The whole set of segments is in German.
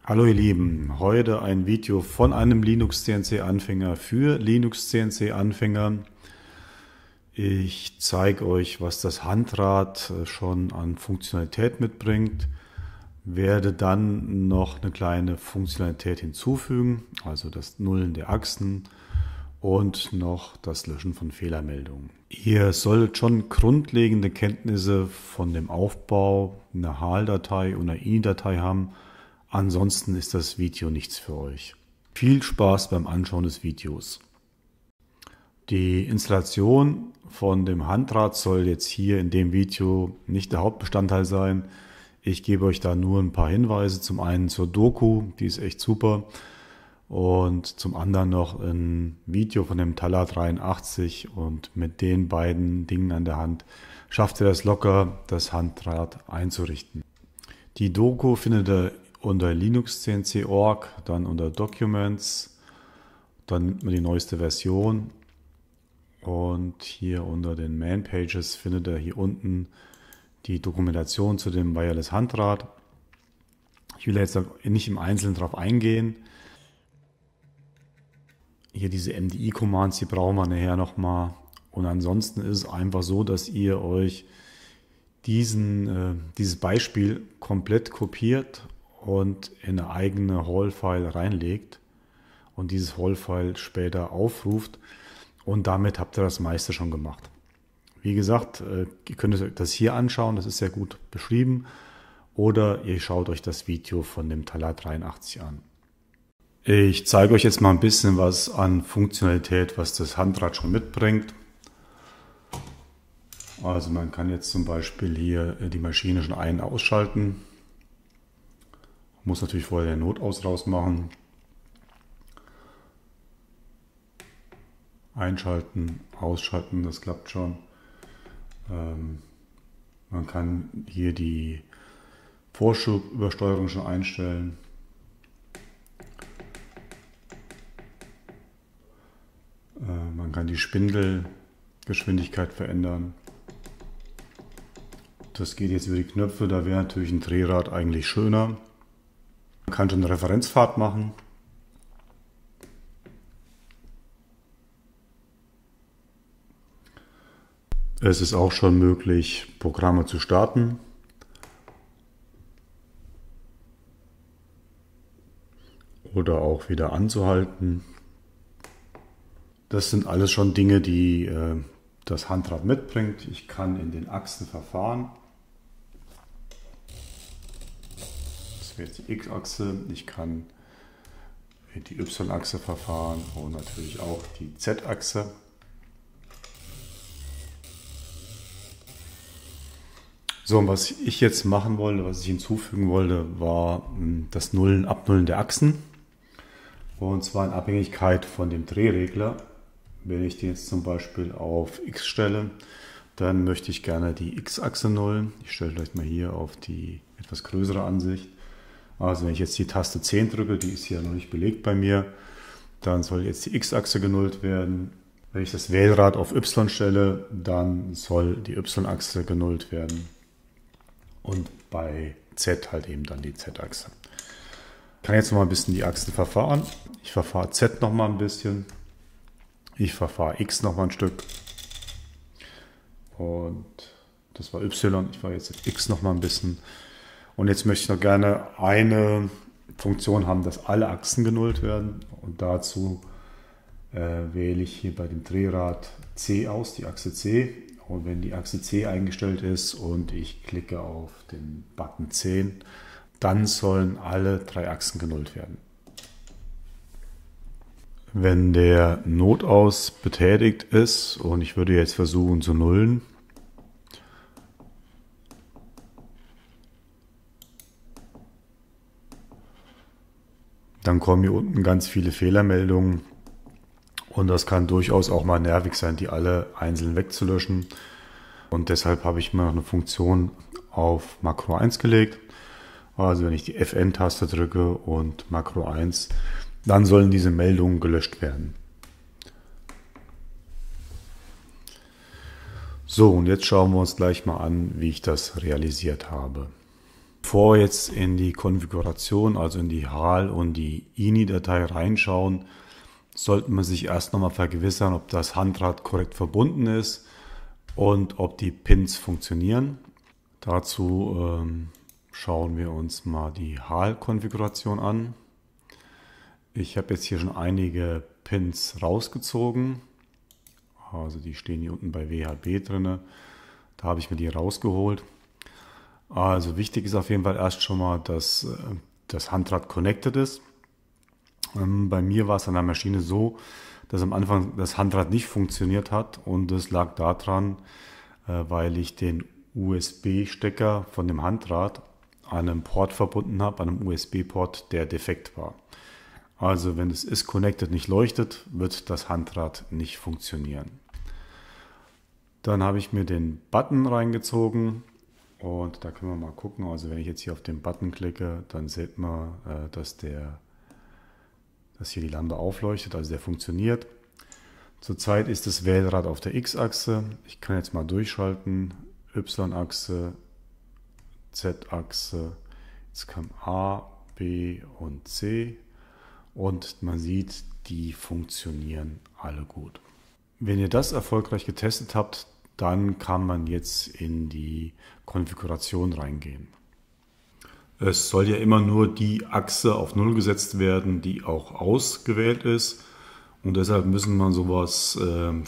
Hallo ihr Lieben, heute ein Video von einem Linux-CNC-Anfänger für Linux-CNC-Anfänger. Ich zeige euch, was das Handrad schon an Funktionalität mitbringt, werde dann noch eine kleine Funktionalität hinzufügen, also das Nullen der Achsen und noch das Löschen von Fehlermeldungen. Ihr solltet schon grundlegende Kenntnisse von dem Aufbau einer HAL-Datei und einer INI-Datei haben. Ansonsten ist das Video nichts für euch. Viel Spaß beim Anschauen des Videos. Die Installation von dem Handrad soll jetzt hier in dem Video nicht der Hauptbestandteil sein. Ich gebe euch da nur ein paar Hinweise. Zum einen zur Doku, die ist echt super. Und zum anderen noch ein Video von dem Talar 83. Und mit den beiden Dingen an der Hand schafft ihr das locker, das Handrad einzurichten. Die Doku findet ihr unter linuxcnc.org, dann unter Documents, dann nimmt man die neueste Version und hier unter den Man Pages findet ihr hier unten die Dokumentation zu dem Wireless Handrad. Ich will jetzt nicht im Einzelnen drauf eingehen. Hier diese MDI-Commands, die brauchen wir nachher nochmal. Und ansonsten ist es einfach so, dass ihr euch dieses Beispiel komplett kopiert und in eine eigene Haul-File reinlegt und dieses Haul-File später aufruft und damit habt ihr das meiste schon gemacht. Wie gesagt, ihr könnt euch das hier anschauen, das ist sehr gut beschrieben, oder ihr schaut euch das Video von dem Talar 83 an. Ich zeige euch jetzt mal ein bisschen was an Funktionalität, was das Handrad schon mitbringt. Also man kann jetzt zum Beispiel hier die Maschine schon ein- und ausschalten. Muss natürlich vorher den Notaus rausmachen. Einschalten, ausschalten, das klappt schon. Man kann hier die Vorschubübersteuerung schon einstellen. Man kann die Spindelgeschwindigkeit verändern. Das geht jetzt über die Knöpfe, da wäre natürlich ein Drehrad eigentlich schöner. Man kann schon eine Referenzfahrt machen. Es ist auch schon möglich, Programme zu starten. Oder auch wieder anzuhalten. Das sind alles schon Dinge, die das Handrad mitbringt. Ich kann in den Achsen verfahren. Das wäre jetzt die X-Achse. Ich kann die Y-Achse verfahren und natürlich auch die Z-Achse. So, und was ich jetzt machen wollte, was ich hinzufügen wollte, war das Abnullen der Achsen. Und zwar in Abhängigkeit von dem Drehregler. Wenn ich den jetzt zum Beispiel auf X stelle, dann möchte ich gerne die X-Achse nullen. Ich stelle vielleicht mal hier auf die etwas größere Ansicht. Also wenn ich jetzt die Taste 10 drücke, die ist hier noch nicht belegt bei mir, dann soll jetzt die X-Achse genullt werden. Wenn ich das Wählrad auf Y stelle, dann soll die Y-Achse genullt werden. Und bei Z halt eben dann die Z-Achse. Ich kann jetzt noch mal ein bisschen die Achsen verfahren. Ich verfahre Z noch mal ein bisschen. Ich verfahre X noch mal ein Stück. Und das war Y. Ich fahre jetzt X noch mal ein bisschen. Und jetzt möchte ich noch gerne eine Funktion haben, dass alle Achsen genullt werden. Und dazu wähle ich hier bei dem Drehrad C aus, die Achse C. Und wenn die Achse C eingestellt ist und ich klicke auf den Button 10, dann sollen alle 3 Achsen genullt werden. Wenn der Notaus betätigt ist und ich würde jetzt versuchen zu nullen, dann kommen hier unten ganz viele Fehlermeldungen und das kann durchaus auch mal nervig sein, die alle einzeln wegzulöschen. Und deshalb habe ich mir noch eine Funktion auf Makro 1 gelegt. Also wenn ich die FN-Taste drücke und Makro 1, dann sollen diese Meldungen gelöscht werden. So, und jetzt schauen wir uns gleich mal an, wie ich das realisiert habe. Bevor wir jetzt in die Konfiguration, also in die HAL und die INI-Datei reinschauen, sollte man sich erst nochmal vergewissern, ob das Handrad korrekt verbunden ist und ob die Pins funktionieren. Dazu schauen wir uns mal die HAL-Konfiguration an. Ich habe jetzt hier schon einige Pins rausgezogen. Also die stehen hier unten bei WHB drin. Da habe ich mir die rausgeholt. Also wichtig ist auf jeden Fall erst schon mal, dass das Handrad connected ist. Bei mir war es an der Maschine so, dass am Anfang das Handrad nicht funktioniert hat und das lag daran, weil ich den USB-Stecker von dem Handrad an einem Port verbunden habe, an einem USB-Port, der defekt war. Also wenn das Is Connected nicht leuchtet, wird das Handrad nicht funktionieren. Dann habe ich mir den Button reingezogen und da können wir mal gucken. Also wenn ich jetzt hier auf den Button klicke, dann sieht man, dass hier die Lampe aufleuchtet, also der funktioniert. Zurzeit ist das Wählrad auf der X-Achse. Ich kann jetzt mal durchschalten. Y-Achse, Z-Achse, jetzt kommen A, B und C und man sieht, die funktionieren alle gut. Wenn ihr das erfolgreich getestet habt, dann kann man jetzt in die Konfiguration reingehen. Es soll ja immer nur die Achse auf 0 gesetzt werden, die auch ausgewählt ist. Und deshalb müssen wir sowas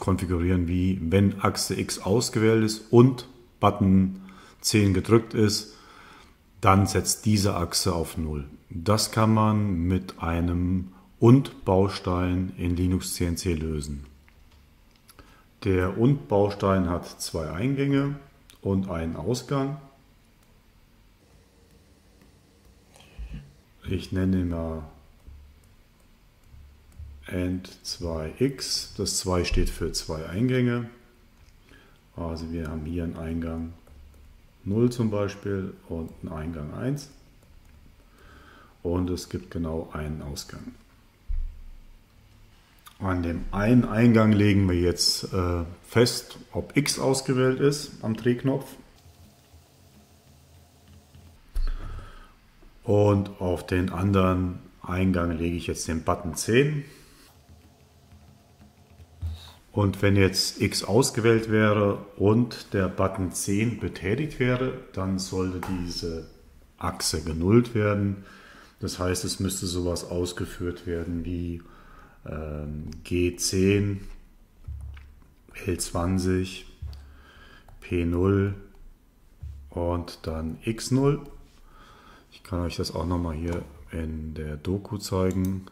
konfigurieren wie, wenn Achse X ausgewählt ist und Button 10 gedrückt ist, dann setzt diese Achse auf 0. Das kann man mit einem Und-Baustein in Linux CNC lösen. Der Und-Baustein hat 2 Eingänge und einen Ausgang. Ich nenne ihn mal AND2X. Das 2 steht für 2 Eingänge. Also wir haben hier einen Eingang 0 zum Beispiel und einen Eingang 1. Und es gibt genau einen Ausgang. An dem einen Eingang legen wir jetzt fest, ob X ausgewählt ist am Drehknopf. Und auf den anderen Eingang lege ich jetzt den Button 10. Und wenn jetzt X ausgewählt wäre und der Button 10 betätigt wäre, dann sollte diese Achse genullt werden. Das heißt, es müsste sowas ausgeführt werden wie G10, L20, P0 und dann X0. Ich kann euch das auch nochmal hier in der Doku zeigen.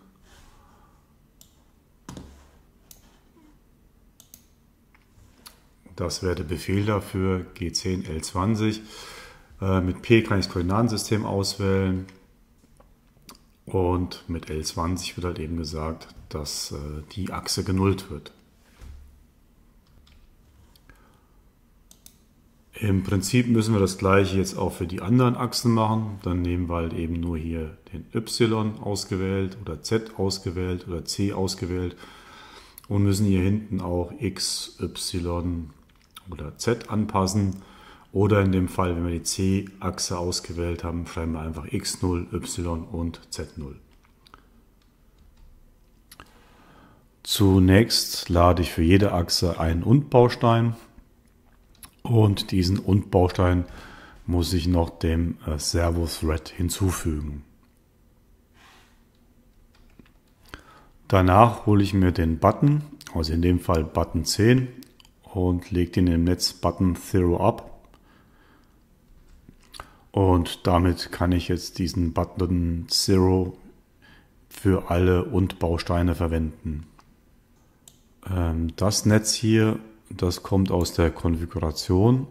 Das wäre der Befehl dafür, G10, L20. Mit P kann ich das Koordinatensystem auswählen. Und mit L20 wird halt eben gesagt, dass die Achse genullt wird. Im Prinzip müssen wir das gleiche jetzt auch für die anderen Achsen machen. Dann nehmen wir halt eben nur hier den Y ausgewählt oder Z ausgewählt oder C ausgewählt und müssen hier hinten auch X, Y oder Z anpassen. Oder in dem Fall, wenn wir die C-Achse ausgewählt haben, schreiben wir einfach X0, Y und Z0. Zunächst lade ich für jede Achse einen Und-Baustein und diesen Und-Baustein muss ich noch dem Servo-Thread hinzufügen. Danach hole ich mir den Button, also in dem Fall Button 10, und lege den im Netz Button 0 ab. Und damit kann ich jetzt diesen Button 0 für alle Und-Bausteine verwenden. Das Netz hier, das kommt aus der Konfiguration.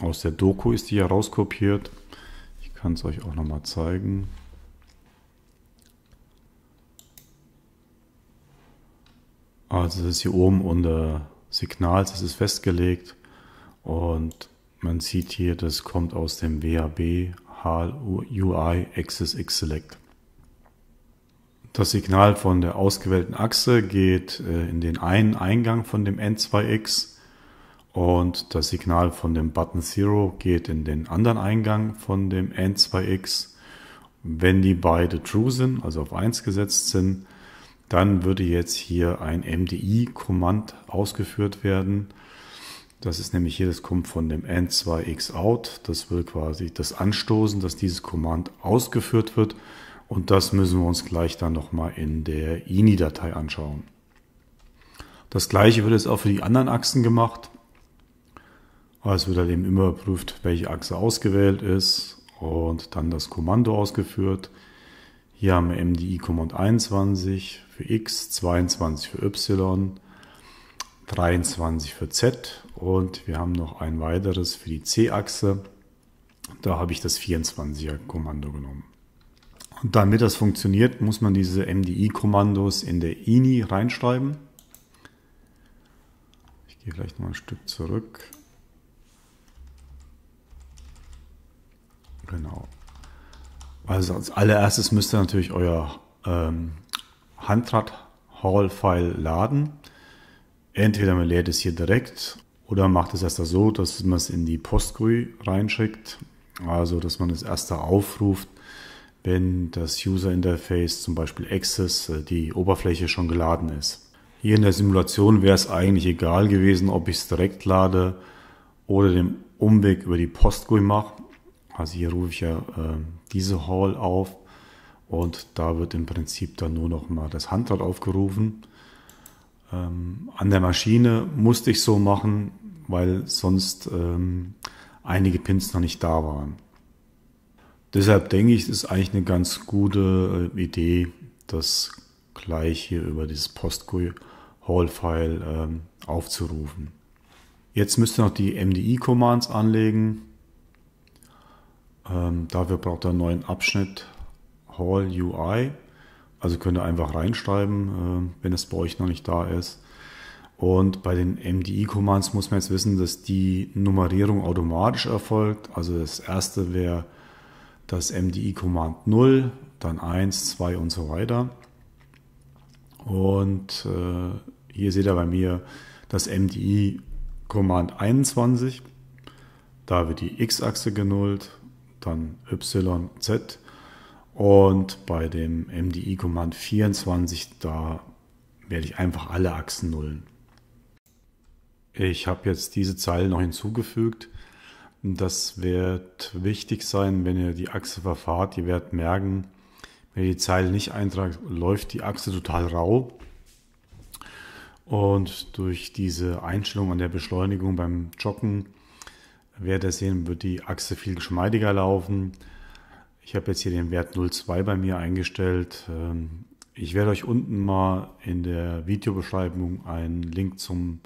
Aus der Doku ist die herauskopiert. Ich kann es euch auch nochmal zeigen. Also das ist hier oben unter Signals, das ist festgelegt. Und man sieht hier, das kommt aus dem WHB HAL UI Access X Select. Das Signal von der ausgewählten Achse geht in den einen Eingang von dem N2X und das Signal von dem Button 0 geht in den anderen Eingang von dem N2X. Wenn die beide true sind, also auf 1 gesetzt sind, dann würde jetzt hier ein MDI-Kommand ausgeführt werden. Das ist nämlich hier, das kommt von dem N2X out. Das will quasi das anstoßen, dass dieses Kommand ausgeführt wird. Und das müssen wir uns gleich dann nochmal in der INI-Datei anschauen. Das gleiche wird jetzt auch für die anderen Achsen gemacht. Es wird halt eben immer überprüft, welche Achse ausgewählt ist und dann das Kommando ausgeführt. Hier haben wir MDI-Command 21 für X, 22 für Y, 23 für Z und wir haben noch ein weiteres für die C-Achse. Da habe ich das 24er-Kommando genommen. Und damit das funktioniert, muss man diese MDI-Kommandos in der INI reinschreiben. Ich gehe gleich noch ein Stück zurück. Genau. Also als allererstes müsst ihr natürlich euer Handrad-Hall-File laden. Entweder man lädt es hier direkt oder macht es erst so, dass man es in die PostGUI reinschickt. Also dass man es erst da aufruft, wenn das User Interface, zum Beispiel Access, die Oberfläche schon geladen ist. Hier in der Simulation wäre es eigentlich egal gewesen, ob ich es direkt lade oder den Umweg über die PostGUI mache. Also hier rufe ich ja diese Hall auf und da wird im Prinzip dann nur noch mal das Handrad aufgerufen. An der Maschine musste ich so machen, weil sonst einige Pins noch nicht da waren. Deshalb denke ich, es ist eigentlich eine ganz gute Idee, das gleich hier über dieses PostGUI Hall-File aufzurufen. Jetzt müsst ihr noch die MDI-Commands anlegen. Dafür braucht ihr einen neuen Abschnitt Hall UI. Also könnt ihr einfach reinschreiben, wenn es bei euch noch nicht da ist. Und bei den MDI-Commands muss man jetzt wissen, dass die Nummerierung automatisch erfolgt. Also das erste wäre das MDI-Command 0, dann 1, 2 und so weiter. Und hier seht ihr bei mir das MDI-Command 21. Da wird die X-Achse genullt, dann Y, Z. Und bei dem MDI-Command 24, da werde ich einfach alle Achsen nullen. Ich habe jetzt diese Zeile noch hinzugefügt. Das wird wichtig sein, wenn ihr die Achse verfahrt. Ihr werdet merken, wenn ihr die Zeile nicht eintragt, läuft die Achse total rau. Und durch diese Einstellung an der Beschleunigung beim Joggen werdet ihr sehen, wird die Achse viel geschmeidiger laufen. Ich habe jetzt hier den Wert 0,2 bei mir eingestellt. Ich werde euch unten mal in der Videobeschreibung einen Link zum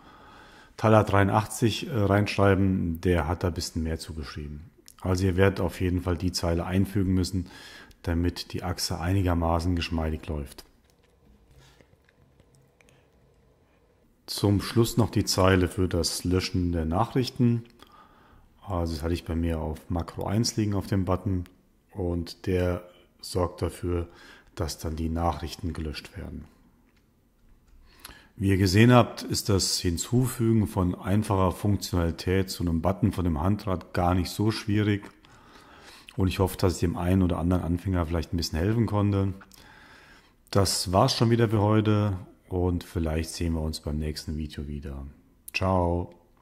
Taller 83 reinschreiben. Der hat da ein bisschen mehr zugeschrieben. Also ihr werdet auf jeden Fall die Zeile einfügen müssen, damit die Achse einigermaßen geschmeidig läuft. Zum Schluss noch die Zeile für das Löschen der Nachrichten. Also das hatte ich bei mir auf Makro 1 liegen auf dem Button und der sorgt dafür, dass dann die Nachrichten gelöscht werden. Wie ihr gesehen habt, ist das Hinzufügen von einfacher Funktionalität zu einem Button von dem Handrad gar nicht so schwierig. Und ich hoffe, dass ich dem einen oder anderen Anfänger vielleicht ein bisschen helfen konnte. Das war's schon wieder für heute und vielleicht sehen wir uns beim nächsten Video wieder. Ciao!